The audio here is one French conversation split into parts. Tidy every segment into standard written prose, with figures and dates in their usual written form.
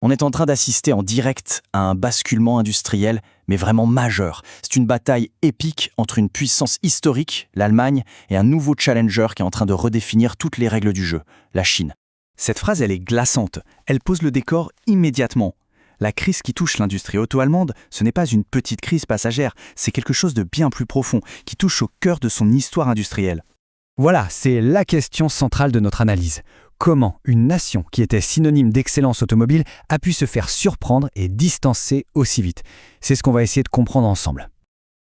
On est en train d'assister en direct à un basculement industriel, mais vraiment majeur. C'est une bataille épique entre une puissance historique, l'Allemagne, et un nouveau challenger qui est en train de redéfinir toutes les règles du jeu, la Chine. Cette phrase, elle est glaçante. Elle pose le décor immédiatement. La crise qui touche l'industrie auto-allemande, ce n'est pas une petite crise passagère, c'est quelque chose de bien plus profond, qui touche au cœur de son histoire industrielle. Voilà, c'est la question centrale de notre analyse. Comment une nation qui était synonyme d'excellence automobile a pu se faire surprendre et distancer aussi vite? C'est ce qu'on va essayer de comprendre ensemble.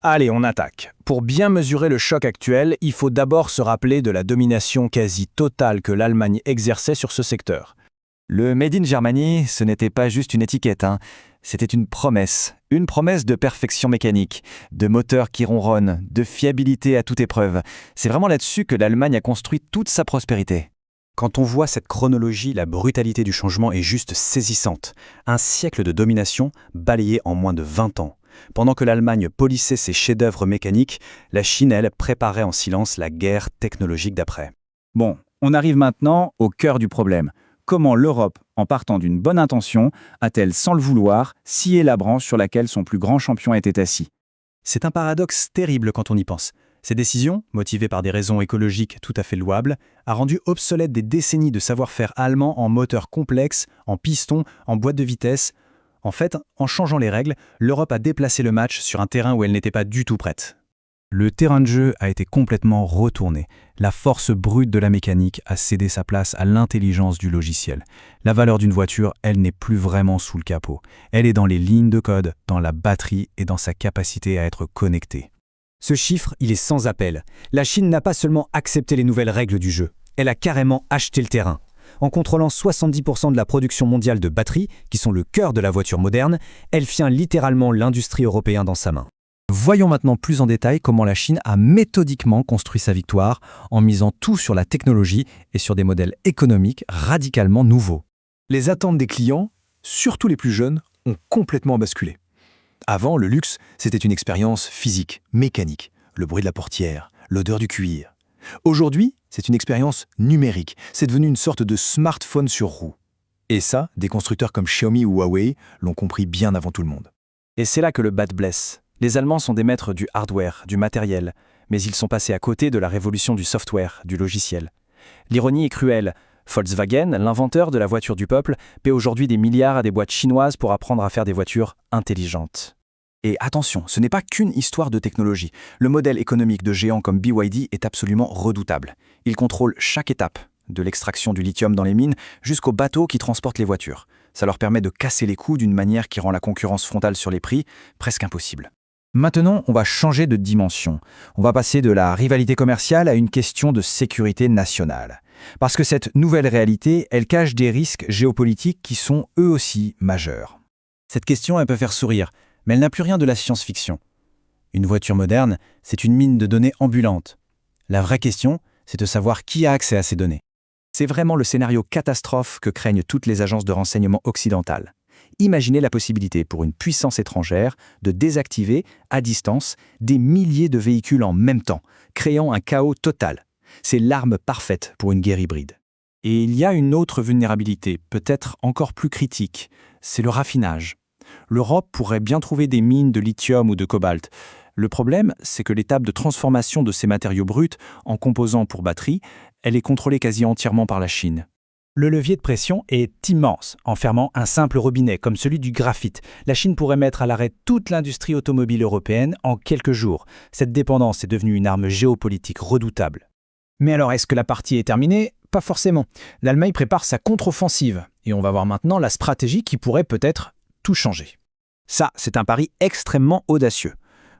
Allez, on attaque. Pour bien mesurer le choc actuel, il faut d'abord se rappeler de la domination quasi totale que l'Allemagne exerçait sur ce secteur. Le Made in Germany, ce n'était pas juste une étiquette, c'était une promesse de perfection mécanique, de moteurs qui ronronnent, de fiabilité à toute épreuve. C'est vraiment là-dessus que l'Allemagne a construit toute sa prospérité. Quand on voit cette chronologie, la brutalité du changement est juste saisissante. Un siècle de domination balayé en moins de 20 ans. Pendant que l'Allemagne polissait ses chefs-d'œuvre mécaniques, la Chine, elle, préparait en silence la guerre technologique d'après. Bon, on arrive maintenant au cœur du problème. Comment l'Europe, en partant d'une bonne intention, a-t-elle, sans le vouloir, scié la branche sur laquelle son plus grand champion était assis? C'est un paradoxe terrible quand on y pense. Ces décisions, motivées par des raisons écologiques tout à fait louables, a rendu obsolètes des décennies de savoir-faire allemand en moteurs complexes, en pistons, en boîte de vitesse. En fait, en changeant les règles, l'Europe a déplacé le match sur un terrain où elle n'était pas du tout prête. Le terrain de jeu a été complètement retourné. La force brute de la mécanique a cédé sa place à l'intelligence du logiciel. La valeur d'une voiture, elle n'est plus vraiment sous le capot. Elle est dans les lignes de code, dans la batterie et dans sa capacité à être connectée. Ce chiffre, il est sans appel. La Chine n'a pas seulement accepté les nouvelles règles du jeu, elle a carrément acheté le terrain. En contrôlant 70% de la production mondiale de batteries, qui sont le cœur de la voiture moderne, elle tient littéralement l'industrie européenne dans sa main. Voyons maintenant plus en détail comment la Chine a méthodiquement construit sa victoire en misant tout sur la technologie et sur des modèles économiques radicalement nouveaux. Les attentes des clients, surtout les plus jeunes, ont complètement basculé. Avant, le luxe, c'était une expérience physique, mécanique, le bruit de la portière, l'odeur du cuir. Aujourd'hui, c'est une expérience numérique, c'est devenu une sorte de smartphone sur roue. Et ça, des constructeurs comme Xiaomi ou Huawei l'ont compris bien avant tout le monde. Et c'est là que le bas blesse. Les Allemands sont des maîtres du hardware, du matériel, mais ils sont passés à côté de la révolution du software, du logiciel. L'ironie est cruelle. Volkswagen, l'inventeur de la voiture du peuple, paie aujourd'hui des milliards à des boîtes chinoises pour apprendre à faire des voitures intelligentes. Et attention, ce n'est pas qu'une histoire de technologie. Le modèle économique de géants comme BYD est absolument redoutable. Il contrôle chaque étape, de l'extraction du lithium dans les mines jusqu'aux bateaux qui transportent les voitures. Ça leur permet de casser les coûts d'une manière qui rend la concurrence frontale sur les prix presque impossible. Maintenant, on va changer de dimension. On va passer de la rivalité commerciale à une question de sécurité nationale. Parce que cette nouvelle réalité, elle cache des risques géopolitiques qui sont eux aussi majeurs. Cette question, elle peut faire sourire, mais elle n'a plus rien de la science-fiction. Une voiture moderne, c'est une mine de données ambulante. La vraie question, c'est de savoir qui a accès à ces données. C'est vraiment le scénario catastrophe que craignent toutes les agences de renseignement occidentales. Imaginez la possibilité pour une puissance étrangère de désactiver, à distance, des milliers de véhicules en même temps, créant un chaos total. C'est l'arme parfaite pour une guerre hybride. Et il y a une autre vulnérabilité, peut-être encore plus critique, c'est le raffinage. L'Europe pourrait bien trouver des mines de lithium ou de cobalt. Le problème, c'est que l'étape de transformation de ces matériaux bruts en composants pour batterie, elle est contrôlée quasi entièrement par la Chine. Le levier de pression est immense. En fermant un simple robinet comme celui du graphite, la Chine pourrait mettre à l'arrêt toute l'industrie automobile européenne en quelques jours. Cette dépendance est devenue une arme géopolitique redoutable. Mais alors, est-ce que la partie est terminée? Pas forcément. L'Allemagne prépare sa contre-offensive. Et on va voir maintenant la stratégie qui pourrait peut-être tout changer. Ça, c'est un pari extrêmement audacieux.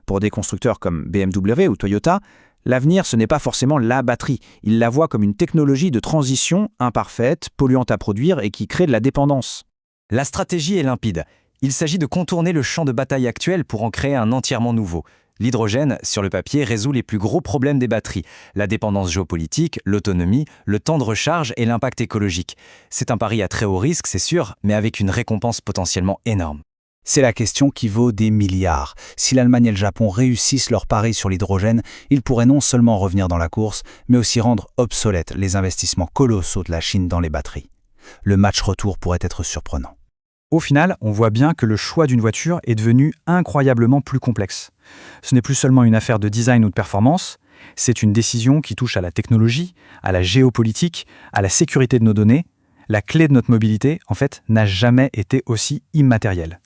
Pour des constructeurs comme BMW ou Toyota, l'avenir, ce n'est pas forcément la batterie. Ils la voient comme une technologie de transition imparfaite, polluante à produire et qui crée de la dépendance. La stratégie est limpide. Il s'agit de contourner le champ de bataille actuel pour en créer un entièrement nouveau. L'hydrogène, sur le papier, résout les plus gros problèmes des batteries. La dépendance géopolitique, l'autonomie, le temps de recharge et l'impact écologique. C'est un pari à très haut risque, c'est sûr, mais avec une récompense potentiellement énorme. C'est la question qui vaut des milliards. Si l'Allemagne et le Japon réussissent leur pari sur l'hydrogène, ils pourraient non seulement revenir dans la course, mais aussi rendre obsolètes les investissements colossaux de la Chine dans les batteries. Le match retour pourrait être surprenant. Au final, on voit bien que le choix d'une voiture est devenu incroyablement plus complexe. Ce n'est plus seulement une affaire de design ou de performance, c'est une décision qui touche à la technologie, à la géopolitique, à la sécurité de nos données. La clé de notre mobilité, en fait, n'a jamais été aussi immatérielle.